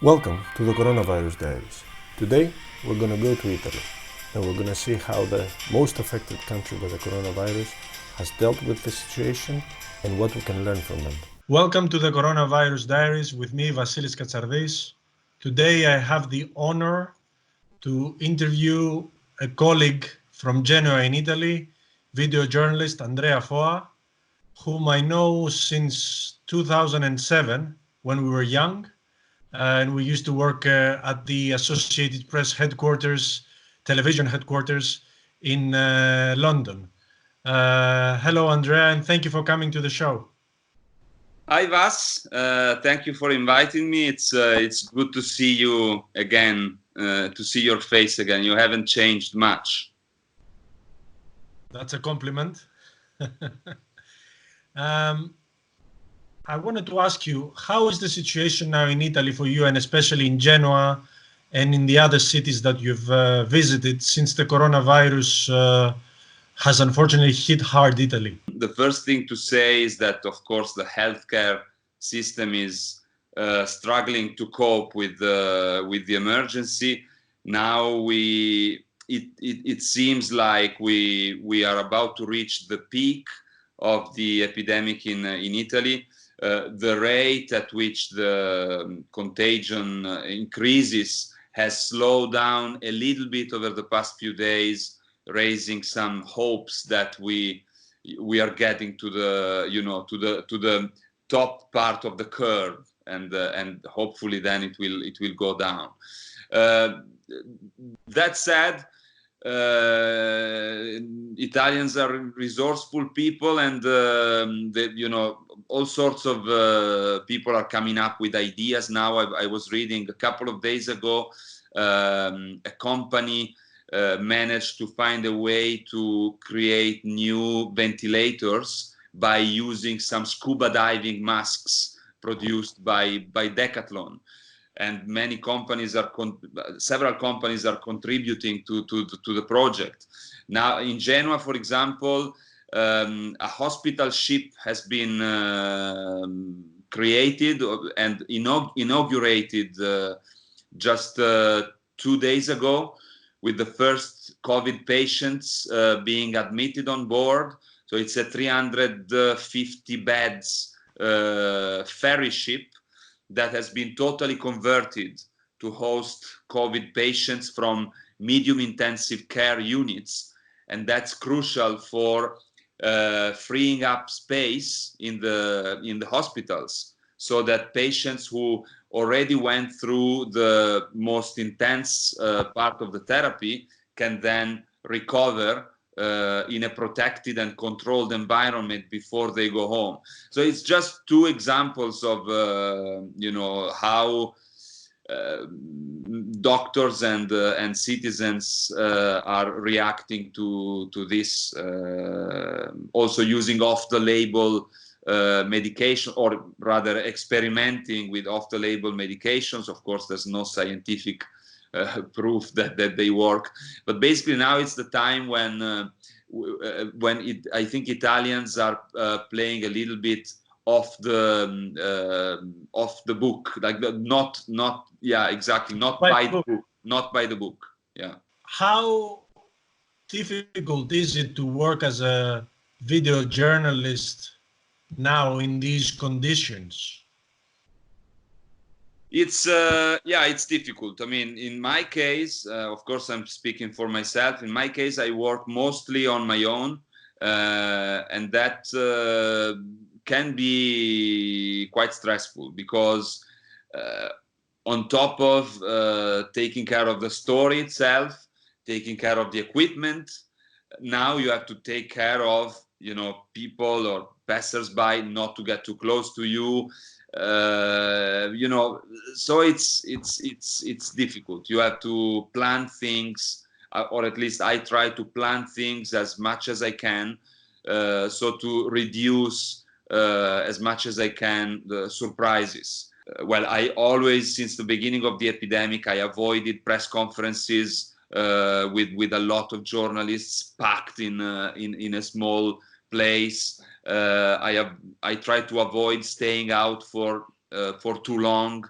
Welcome to the Coronavirus Diaries. Today we're going to go to Italy and we're going to see how the most affected country by the coronavirus has dealt with the situation and what we can learn from them. Welcome to the Coronavirus Diaries with me, Vasilis Katsardis. Today I have the honor to interview a colleague from Genoa in Italy, video journalist Andrea Foa, whom I know since 2007 when we were young. And we used to work at the Associated Press headquarters, television headquarters in London. Hello, Andrea, and thank you for coming to the show. Hi, Vas. Thank you for inviting me. It's good to see you again, to see your face again. You haven't changed much. That's a compliment. I wanted to ask you, how is the situation now in Italy for you, and especially in Genoa and in the other cities that you've visited since the coronavirus has unfortunately hit hard Italy? The first thing to say is that, of course, the healthcare system is struggling to cope with the emergency. Now it seems like we are about to reach the peak of the epidemic in Italy. The rate at which the contagion increases has slowed down a little bit over the past few days, raising some hopes that we are getting to the top part of the curve, and hopefully then it will go down. That said, Italians are resourceful people, and all sorts of people are coming up with ideas now. I was reading a couple of days ago, a company managed to find a way to create new ventilators by using some scuba diving masks produced by Decathlon. And many companies several companies are contributing to the project. Now in Genoa, for example, a hospital ship has been created and inaugurated just 2 days ago, with the first COVID patients being admitted on board. So it's a 350 beds ferry ship that has been totally converted to host COVID patients from medium intensive care units. And that's crucial for freeing up space in the hospitals, so that patients who already went through the most intense part of the therapy can then recover in a protected and controlled environment before they go home. So it's just two examples of how doctors and citizens are reacting to this, also using off-the-label medication, or rather experimenting with off-the-label medications. Of course, there's no scientific proof that they work, but basically now it's the time when I think Italians are playing a little bit off the book, like not by the book. Yeah. How difficult is it to work as a video journalist now in these conditions? It's difficult. I mean, in my case, of course, I'm speaking for myself. In my case, I work mostly on my own, and that can be quite stressful, because on top of taking care of the story itself, taking care of the equipment, now you have to take care of people or passersby not to get too close to you. So it's difficult. You have to plan things, or at least I try to plan things as much as I can, so to reduce as much as I can the surprises. Well, I always, since the beginning of the epidemic, I avoided press conferences with a lot of journalists packed in a small place. I try to avoid staying out for too long.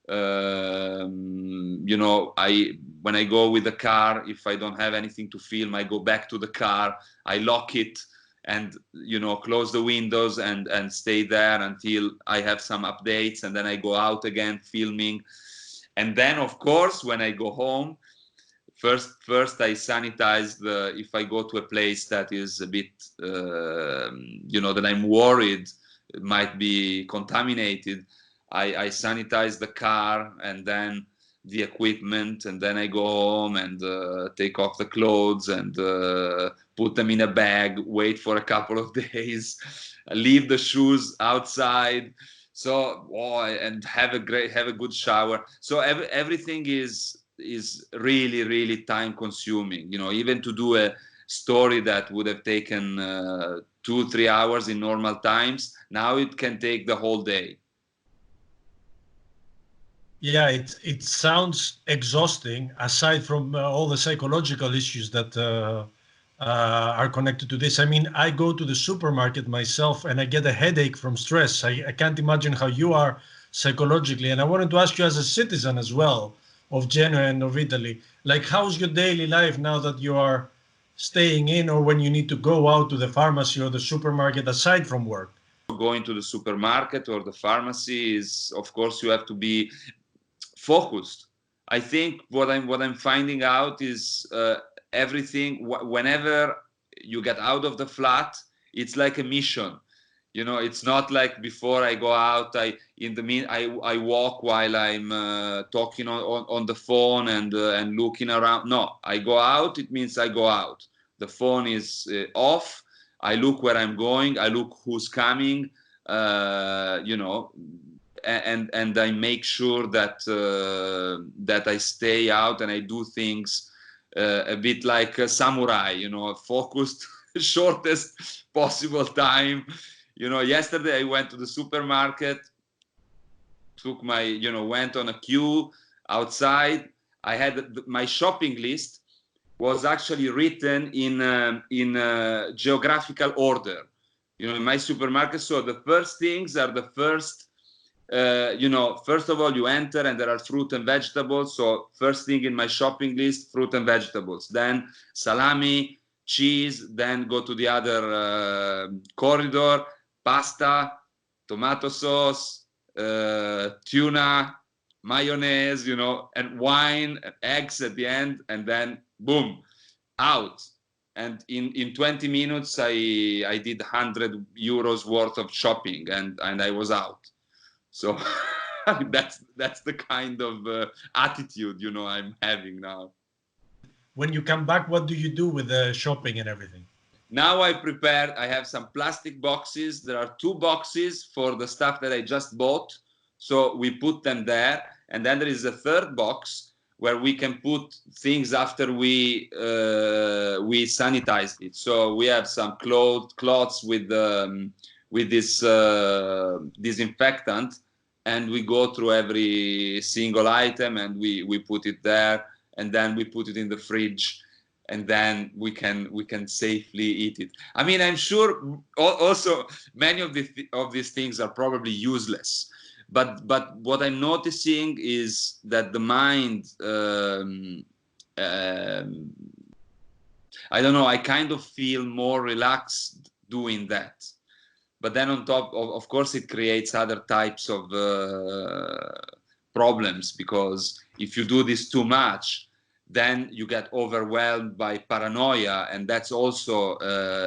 You know, when I go with the car, if I don't have anything to film, I go back to the car, I lock it, and you know, close the windows and stay there until I have some updates, and then I go out again filming. And then of course when I go home, first I sanitize if I go to a place that is a bit you know, that I'm worried it might be contaminated, I sanitize the car and then the equipment, and then I go home and take off the clothes and put them in a bag, wait for a couple of days, leave the shoes outside, so and have a good shower. So everything is really time consuming, you know, even to do a story that would have taken 2-3 hours in normal times, now it can take the whole day. Yeah, it sounds exhausting, aside from all the psychological issues that are connected to this. I mean, I go to the supermarket myself and I get a headache from stress. I can't imagine how you are psychologically. And I wanted to ask you, as a citizen as well of Genoa and of Italy, like, how's your daily life now that you are staying in, or when you need to go out to the pharmacy or the supermarket aside from work? Going to the supermarket or the pharmacy is, of course, you have to be focused. I think what I'm finding out is everything. Whenever you get out of the flat, it's like a mission. You know, it's not like before I go out. I walk while I'm talking on the phone and looking around. No, I go out. It means I go out. The phone is off. I look where I'm going. I look who's coming. You know. And I make sure that that I stay out and I do things a bit like a samurai, you know, focused, shortest possible time. You know, yesterday I went to the supermarket, took my, you know, went on a queue outside. I had my shopping list was actually written in geographical order, you know, in my supermarket. So the first things are the first. You know, first of all, you enter and there are fruit and vegetables. So first thing in my shopping list, fruit and vegetables. Then salami, cheese. Then go to the other corridor, pasta, tomato sauce, tuna, mayonnaise, you know, and wine, and eggs at the end. And then boom, out. And in 20 minutes, I did 100 euros worth of shopping, and I was out. So that's the kind of attitude, you know, I'm having now. When you come back, what do you do with the shopping and everything? Now I have some plastic boxes. There are 2 boxes for the stuff that I just bought. So we put them there. And then there is a 3rd box where we can put things after we sanitize it. So we have some cloths with this disinfectant, and we go through every single item and we put it there, and then we put it in the fridge, and then we can safely eat it. I mean, I'm sure also many of these things are probably useless, but what I'm noticing is that the mind, I don't know, I kind of feel more relaxed doing that. But then on top of course, it creates other types of problems, because if you do this too much, then you get overwhelmed by paranoia, and that's also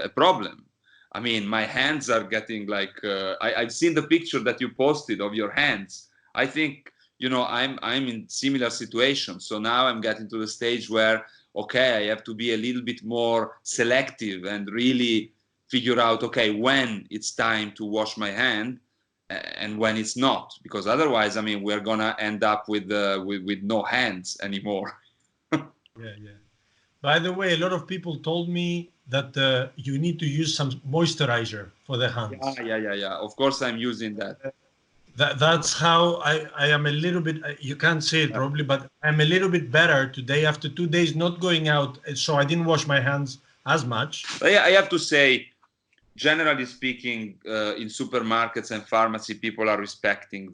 a problem. I mean, my hands are getting like, I've seen the picture that you posted of your hands. I think, you know, I'm in similar situations. So now I'm getting to the stage where, okay, I have to be a little bit more selective and really figure out, okay, when it's time to wash my hand and when it's not, because otherwise, I mean, we're gonna end up with no hands anymore. Yeah. By the way, a lot of people told me that you need to use some moisturizer for the hands. Yeah. Of course, I'm using that. That's how I am a little bit, you can't see it probably, but I'm a little bit better today after 2 days not going out. So I didn't wash my hands as much. I have to say, generally speaking, in supermarkets and pharmacy, people are respecting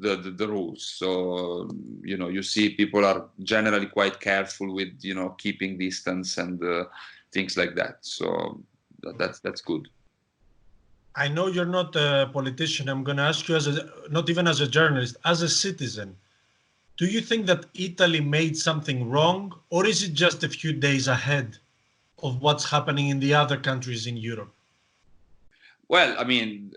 the rules. So you see people are generally quite careful with keeping distance and things like that. So that's good. I know you're not a politician. I'm going to ask you, not even as a journalist, as a citizen. Do you think that Italy made something wrong, or is it just a few days ahead of what's happening in the other countries in Europe? Well, I mean,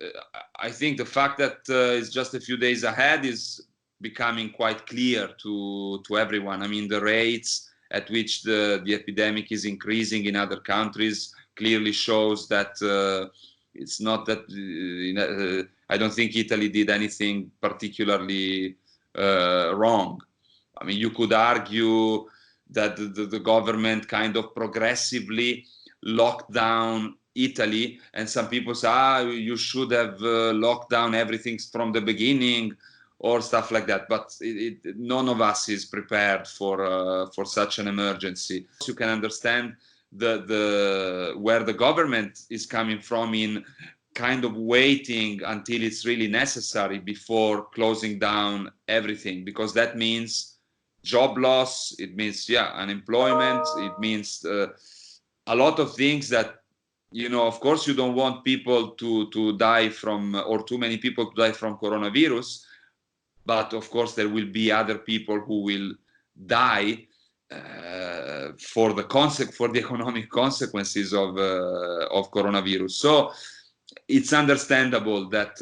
I think the fact that it's just a few days ahead is becoming quite clear to everyone. I mean, the rates at which the epidemic is increasing in other countries clearly shows that it's not that I don't think Italy did anything particularly wrong. I mean, you could argue that the government kind of progressively locked down Italy, and some people say, you should have locked down everything from the beginning or stuff like that. But none of us is prepared for such an emergency. So you can understand where the government is coming from in kind of waiting until it's really necessary before closing down everything, because that means job loss, it means unemployment, it means a lot of things that of course you don't want people to die from, or too many people to die from coronavirus, but of course there will be other people who will die for the economic consequences of coronavirus. So it's understandable that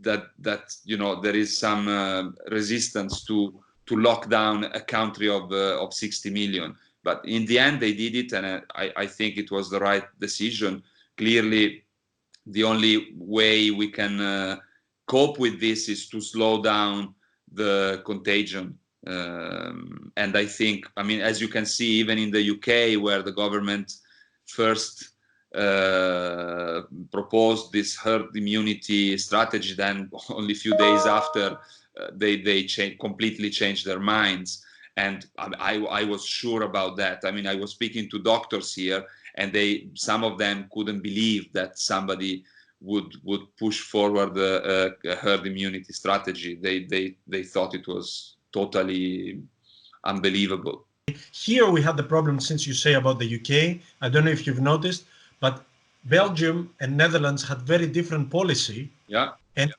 there is some resistance to lock down a country of 60 million. But in the end, they did it, and I think it was the right decision. Clearly, the only way we can cope with this is to slow down the contagion. And I think, I mean, as you can see, even in the UK, where the government first proposed this herd immunity strategy, then only a few days after they completely changed their minds. And I was sure about that. I mean, I was speaking to doctors here, and some of them couldn't believe that somebody would push forward a herd immunity strategy. They thought it was totally unbelievable. Here we had the problem, since you say about the UK, I don't know if you've noticed, but Belgium and Netherlands had very different policy. Yeah. And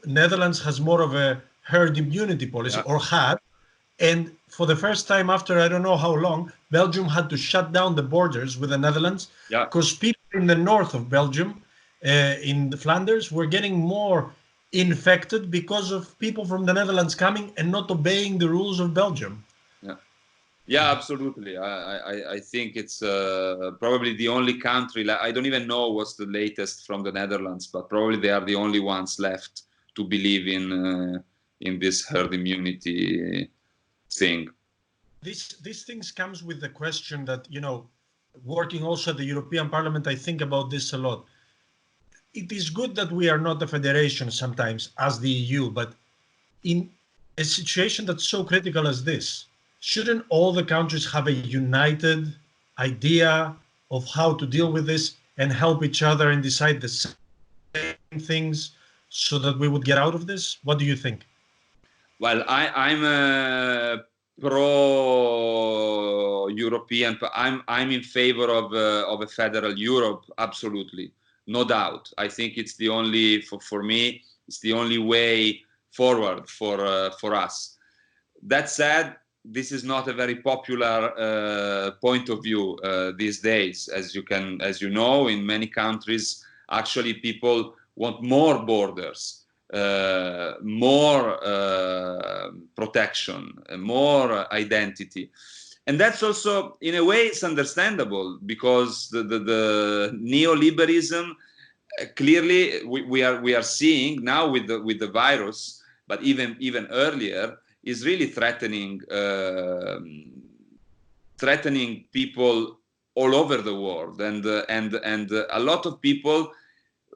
Netherlands has more of a herd immunity policy, or had. And for the first time after I don't know how long, Belgium had to shut down the borders with the Netherlands, because people in the north of Belgium, in the Flanders, were getting more infected because of people from the Netherlands coming and not obeying the rules of Belgium. Yeah, absolutely. I think it's probably the only country. I don't even know what's the latest from the Netherlands, but probably they are the only ones left to believe in this herd immunity thing. These things comes with the question that, working also at the European Parliament, I think about this a lot. It is good that we are not a federation sometimes as the EU, but in a situation that's so critical as this, shouldn't all the countries have a united idea of how to deal with this and help each other and decide the same things so that we would get out of this? What do you think? Well, I'm a pro-European. I'm in favor of a federal Europe, absolutely, no doubt. I think it's the only, for me, it's the only way forward for us. That said, this is not a very popular point of view these days. As you know, in many countries, actually people want more borders, more protection, more identity. And that's also, in a way, it's understandable, because the neoliberalism, clearly we are seeing now with the virus, but even earlier, is really threatening people all over the world, and a lot of people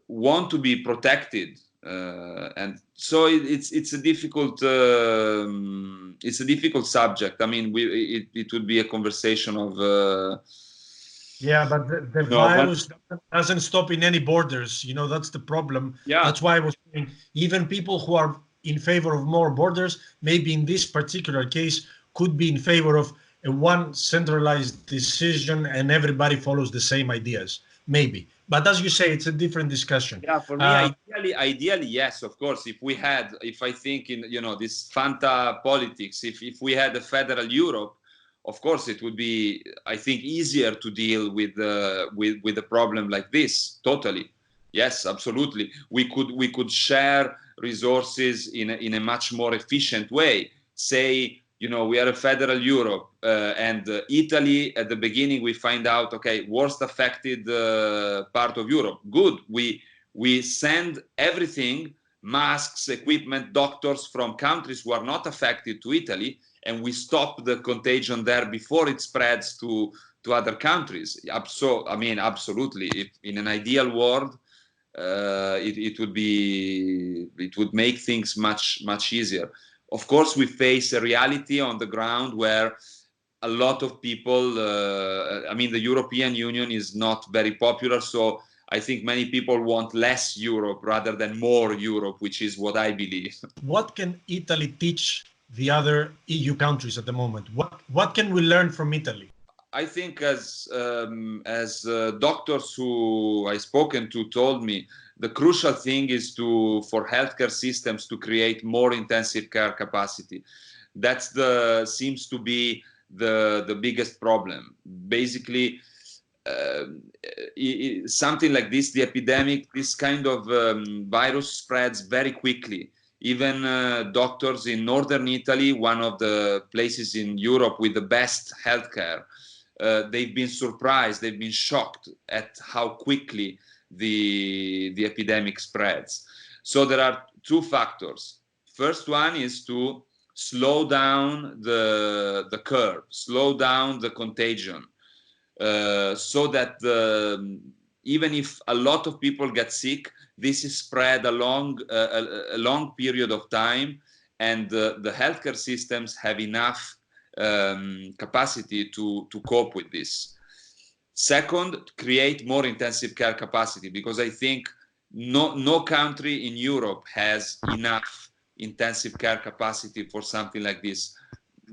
want to be protected, and so it's a difficult subject. I mean, it would be a conversation of Yeah, but the No, but virus doesn't stop in any borders. You know, that's the problem. yeah, That's why I was saying even people who are in favor of more borders, maybe in this particular case, could be in favor of a one centralized decision and everybody follows the same ideas. Maybe. But as you say, it's a different discussion. yeah, for me, ideally, yes, of course. If I think in, this Fanta politics, if we had a federal Europe, of course, it would be, I think, easier to deal with a problem like this. Totally, yes, absolutely. We could share resources in a much more efficient way. Say, we are a federal Europe, and Italy at the beginning we find out, okay, worst affected part of Europe. Good, we send everything, masks, equipment, doctors from countries who are not affected to Italy, and we stop the contagion there before it spreads to other countries. So, I mean, absolutely. If in an ideal world, it would make things much easier. Of course, we face a reality on the ground where a lot of people, I mean, the European Union is not very popular, so I think many people want less Europe rather than more Europe, which is what I believe. What can Italy teach the other EU countries at the moment? What can we learn from Italy? I think as doctors who I spoken to told me, the crucial thing is for healthcare systems to create more intensive care capacity. That's seems to be the biggest problem. Basically, something like this, the epidemic, this kind of virus spreads very quickly. Even doctors in northern Italy, one of the places in Europe with the best healthcare, they've been surprised, they've been shocked at how quickly the epidemic spreads. So there are two factors. First one is to slow down the curve, slow down the contagion, so that even if a lot of people get sick, this is spread along a long period of time, and the healthcare systems have enough capacity to cope with this. Second, create more intensive care capacity, because I think no country in Europe has enough intensive care capacity for something like this.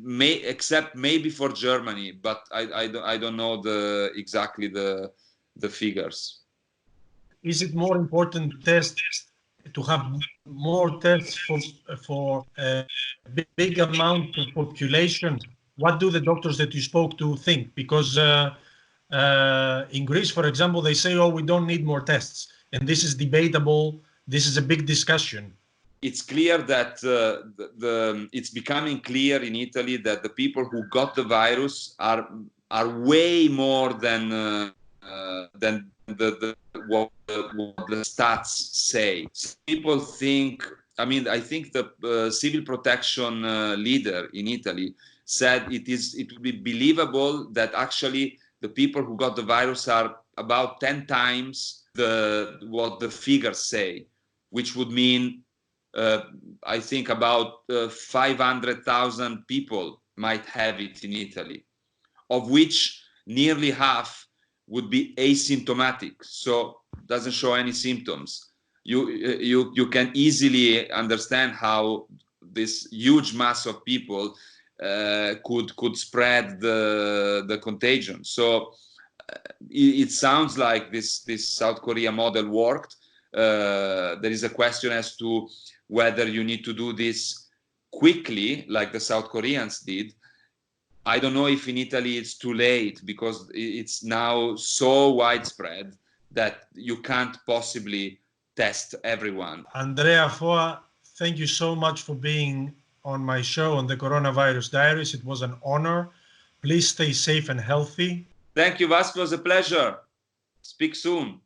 Except maybe for Germany, but I don't know exactly the figures. Is it more important to have more tests for a big amount of population? What do the doctors that you spoke to think? Because in Greece, for example, they say, "Oh, we don't need more tests," and this is debatable. This is a big discussion. It's clear that it's becoming clear in Italy that the people who got the virus are way more than what the stats say. People think. I mean, I think the civil protection leader in Italy said it would be believable that actually the people who got the virus are about 10 times what the figures say, which would mean I think about 500,000 people might have it in Italy, of which nearly half would be asymptomatic, so doesn't show any symptoms. You can easily understand how this huge mass of people could spread the contagion. So it sounds like this South Korea model worked. There is a question as to whether you need to do this quickly like the South Koreans did. I don't know if in Italy it's too late, because it's now so widespread that you can't possibly test everyone. Andrea Foa, thank you so much for being on my show on the Coronavirus Diaries. It was an honor. Please stay safe and healthy. Thank you, Vasco. It was a pleasure. Speak soon.